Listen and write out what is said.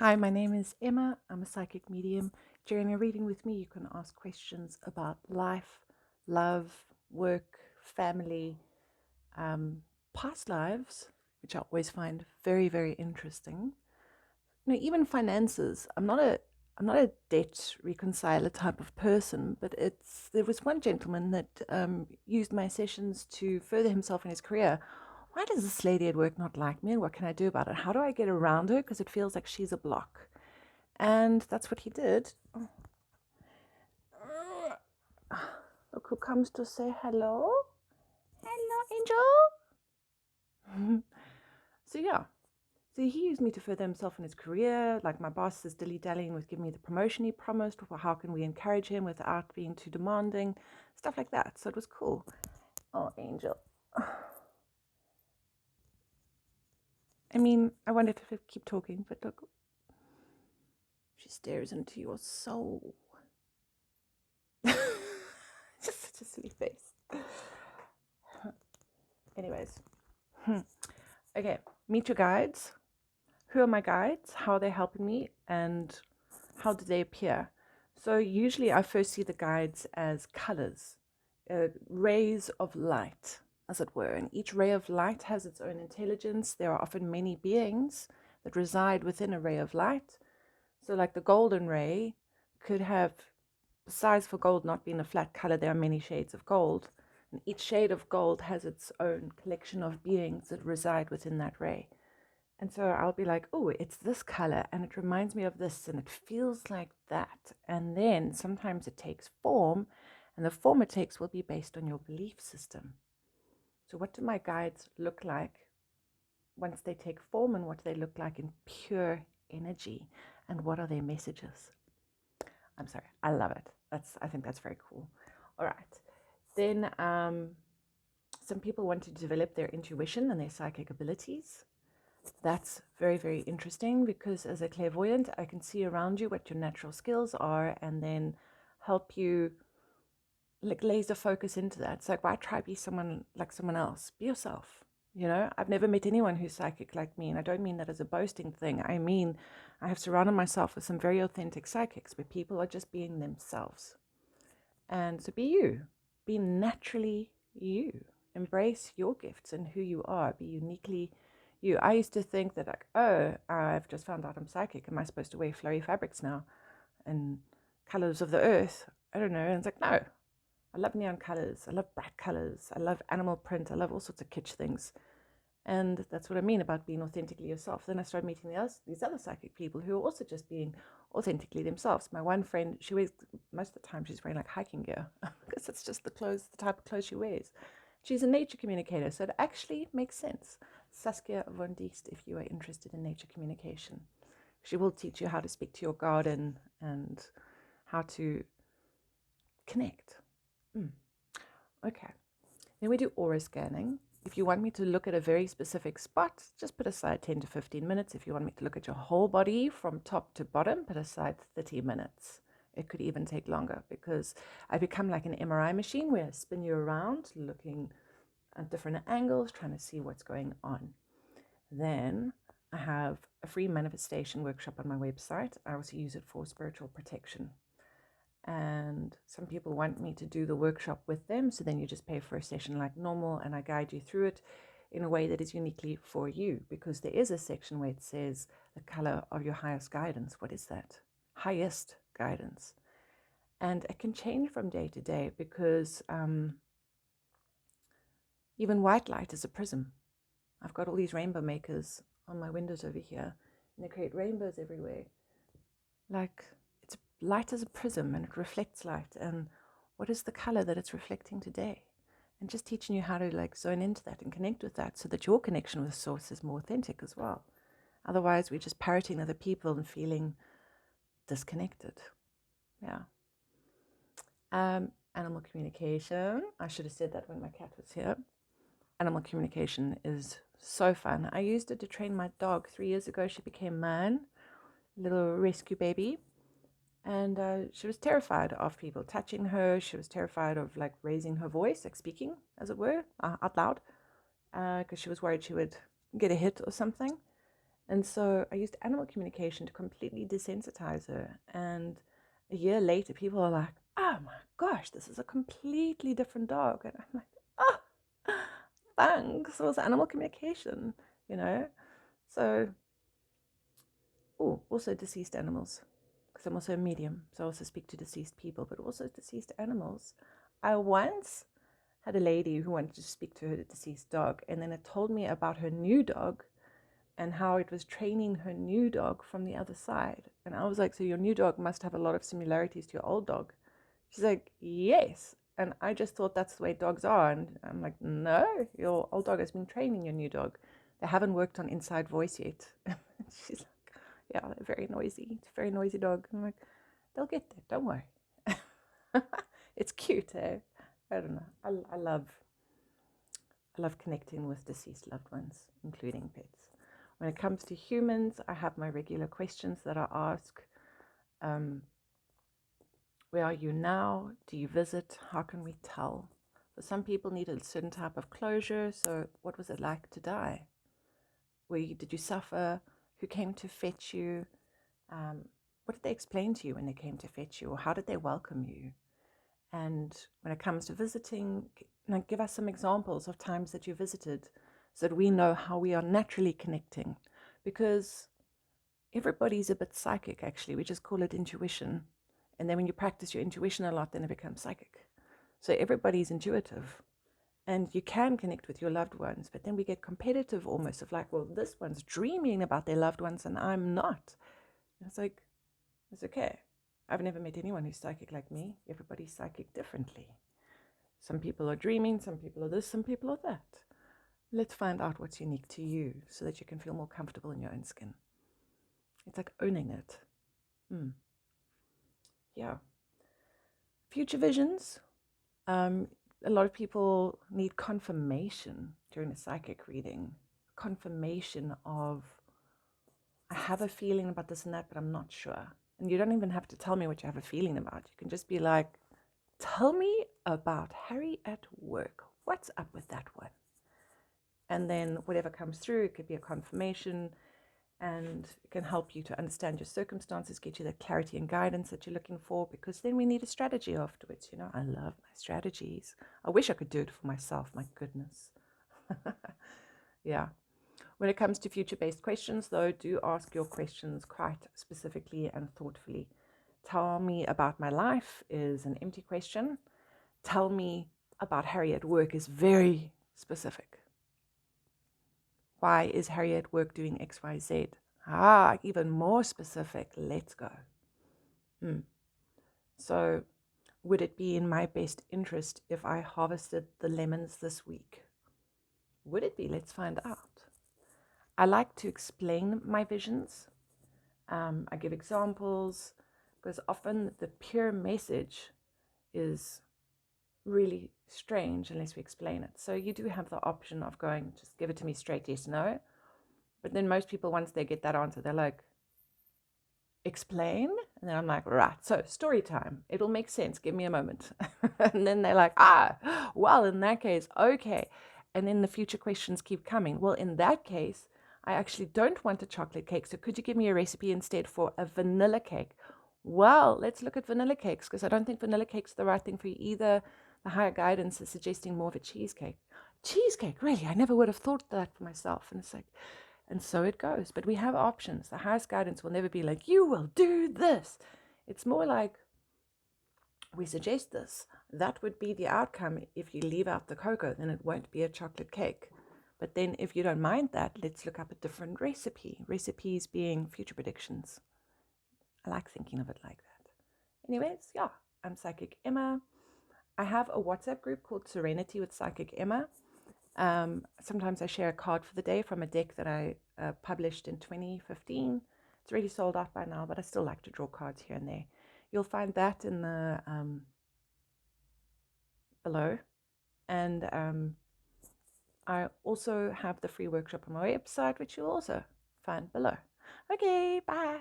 Hi, my name is Emma. I'm a psychic medium. During a reading with me, you can ask questions about life, love, work, family, past lives, which I always find very, very interesting. Even finances. I'm not a debt reconciler type of person, but there was one gentleman that used my sessions to further himself in his career. Why does this lady at work not like me, and what can I do about it? How do I get around her? Because it feels like she's a block. And that's what he did. Look who comes to say hello. Hello, Angel. So yeah. So he used me to further himself in his career. Like my boss is dilly-dallying with giving me the promotion he promised. Well, how can we encourage him without being too demanding? Stuff like that. So it was cool. Oh, Angel. I mean, I wanted to keep talking, but look. She stares into your soul. Just such a silly face. Anyways. Okay, meet your guides. Who are my guides? How are they helping me? And how do they appear? So usually I first see the guides as colors, rays of light, as it were. And each ray of light has its own intelligence. There are often many beings that reside within a ray of light. So like the golden ray could have, besides for gold not being a flat color, there are many shades of gold. And each shade of gold has its own collection of beings that reside within that ray. And so I'll be like, oh, it's this color, and it reminds me of this, and it feels like that. And then sometimes it takes form, and the form it takes will be based on your belief system. So what do my guides look like once they take form, and what do they look like in pure energy, and what are their messages? I'm sorry, I love it. I think that's very cool. All right. Then some people want to develop their intuition and their psychic abilities. That's very, very interesting because as a clairvoyant, I can see around you what your natural skills are and then help you like laser focus into that. It's like, why try to be someone like someone else? Be yourself. I've never met anyone who's psychic like me, and I don't mean that as a boasting thing. I mean, I have surrounded myself with some very authentic psychics where people are just being themselves. And so be you. Be naturally you. Embrace your gifts and who you are. Be uniquely you. I used to think that, like, oh, I've just found out I'm psychic. Am I supposed to wear flowy fabrics now and colors of the earth? I don't know. And it's like, no. I love neon colors. I love bright colors. I love animal print. I love all sorts of kitsch things. And that's what I mean about being authentically yourself. Then I started meeting these other psychic people who are also just being authentically themselves. My one friend, she wears, most of the time she's wearing like hiking gear because that's just the type of clothes she wears. She's a nature communicator, so it actually makes sense. Saskia von Diest, if you are interested in nature communication. She will teach you how to speak to your garden and how to connect. Okay. Then we do aura scanning. If you want me to look at a very specific spot, just put aside 10 to 15 minutes. If you want me to look at your whole body from top to bottom, put aside 30 minutes. It could even take longer because I become like an MRI machine where I spin you around looking at different angles, trying to see what's going on. Then I have a free manifestation workshop on my website. I also use it for spiritual protection. And some people want me to do the workshop with them, so then you just pay for a session like normal, and I guide you through it in a way that is uniquely for you, because there is a section where it says the color of your highest guidance. What is that? Highest guidance. And it can change from day to day because even white light is a prism. I've got all these rainbow makers on my windows over here, and they create rainbows everywhere. Like, it's light as a prism, and it reflects light. And what is the color that it's reflecting today? And just teaching you how to like zone into that and connect with that so that your connection with source is more authentic as well. Otherwise, we're just parroting other people and feeling disconnected. Yeah. Animal communication. I should have said that when my cat was here. Animal communication is so fun. I used it to train my dog 3 years ago. She became mine, little rescue baby. And she was terrified of people touching her. She was terrified of like raising her voice, like speaking, as it were, out loud, because she was worried she would get a hit or something. And so I used animal communication to completely desensitize her. And a year later, people are like, oh my gosh, this is a completely different dog. And I'm like, oh, thanks. It was animal communication, you know? So, also deceased animals, because I'm also a medium. So I also speak to deceased people, but also deceased animals. I once had a lady who wanted to speak to her deceased dog, and then it told me about her new dog and how it was training her new dog from the other side. And I was like, so your new dog must have a lot of similarities to your old dog. She's like, yes. And I just thought that's the way dogs are. And I'm like, no, your old dog has been training your new dog. They haven't worked on inside voice yet. She's like, yeah, they're very noisy. It's a very noisy dog. And I'm like, they'll get there. Don't worry. It's cute, eh? I don't know. I love connecting with deceased loved ones, including pets. When it comes to humans, I have my regular questions that I ask. Where are you now? Do you visit? How can we tell? For some people need a certain type of closure. So what was it like to die? Did you suffer? Who came to fetch you? What did they explain to you when they came to fetch you? Or how did they welcome you? And when it comes to visiting, give us some examples of times that you visited so that we know how we are naturally connecting. Because everybody's a bit psychic, actually. We just call it intuition. And then when you practice your intuition a lot, then it becomes psychic. So everybody's intuitive. And you can connect with your loved ones, but then we get competitive almost of like, well, this one's dreaming about their loved ones and I'm not. And it's like, it's okay. I've never met anyone who's psychic like me. Everybody's psychic differently. Some people are dreaming, some people are this, some people are that. Let's find out what's unique to you so that you can feel more comfortable in your own skin. It's like owning it. Yeah. Future visions. A lot of people need confirmation during a psychic reading. Confirmation of, I have a feeling about this and that, but I'm not sure. And you don't even have to tell me what you have a feeling about. You can just be like, tell me about Harry at work. What's up with that one? And then whatever comes through, it could be a confirmation, and it can help you to understand your circumstances, get you the clarity and guidance that you're looking for, because then we need a strategy afterwards. You know, I love my strategies. I wish I could do it for myself. My goodness. Yeah. When it comes to future-based questions, though, do ask your questions quite specifically and thoughtfully. Tell me about my life is an empty question. Tell me about Harry at work is very specific. Why is Harry at work doing X, Y, Z? Even more specific. Let's go. So, would it be in my best interest if I harvested the lemons this week? Would it be? Let's find out. I like to explain my visions. I give examples because often the pure message is really strange unless we explain it. So you do have the option of going, just give it to me straight, yes, no. But then most people, once they get that answer, they're like, explain? And then I'm like, right, so story time. It'll make sense. Give me a moment. And then they're like, well, in that case, okay. And then the future questions keep coming. Well, in that case, I actually don't want a chocolate cake. So could you give me a recipe instead for a vanilla cake? Well, let's look at vanilla cakes because I don't think vanilla cake's the right thing for you either. The higher guidance is suggesting more of a cheesecake. Cheesecake, really? I never would have thought that for myself. And it's like, and so it goes. But we have options. The highest guidance will never be like, you will do this. It's more like, we suggest this. That would be the outcome. If you leave out the cocoa, then it won't be a chocolate cake. But then if you don't mind that, let's look up a different recipe. Recipes being future predictions. I like thinking of it like that. Anyways, yeah, I'm Psychic Emma. I have a WhatsApp group called Serenity with Psychic Emma. Sometimes I share a card for the day from a deck that I published in 2015. It's already sold out by now, but I still like to draw cards here and there. You'll find that in the below. And I also have the free workshop on my website, which you'll also find below. Okay, bye.